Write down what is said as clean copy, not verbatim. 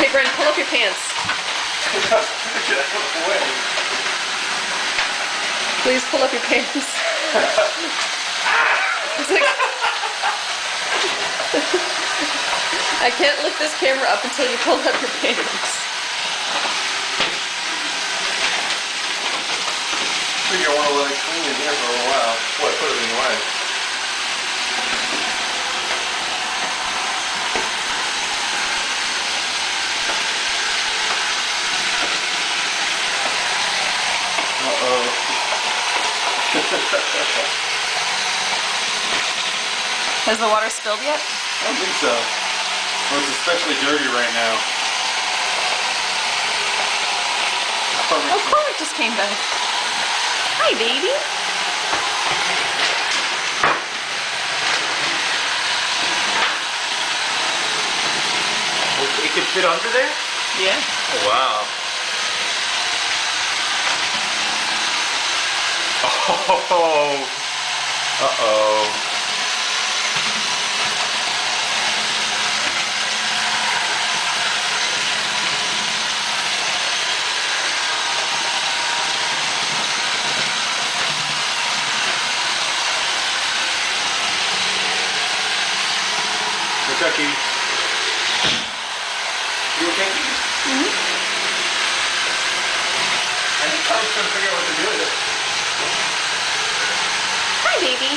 Okay, Brent, pull up your pants. Get out of the way. Please pull up your pants. It's like, I can't lift this camera up until you pull up your pants. I think I want to let it clean in here for a little while. Boy, put it in the way. Uh-oh. Has the water spilled yet? I don't think so. Well, it's especially dirty right now. Oh, Cormac just came back. Hi, baby. It could fit under there? Yeah. Oh, wow. Oh. Uh-oh. What's up, Kitty? You okay, Kitty? Mm-hmm. I think I was trying to figure out what to do with it. Hi, baby.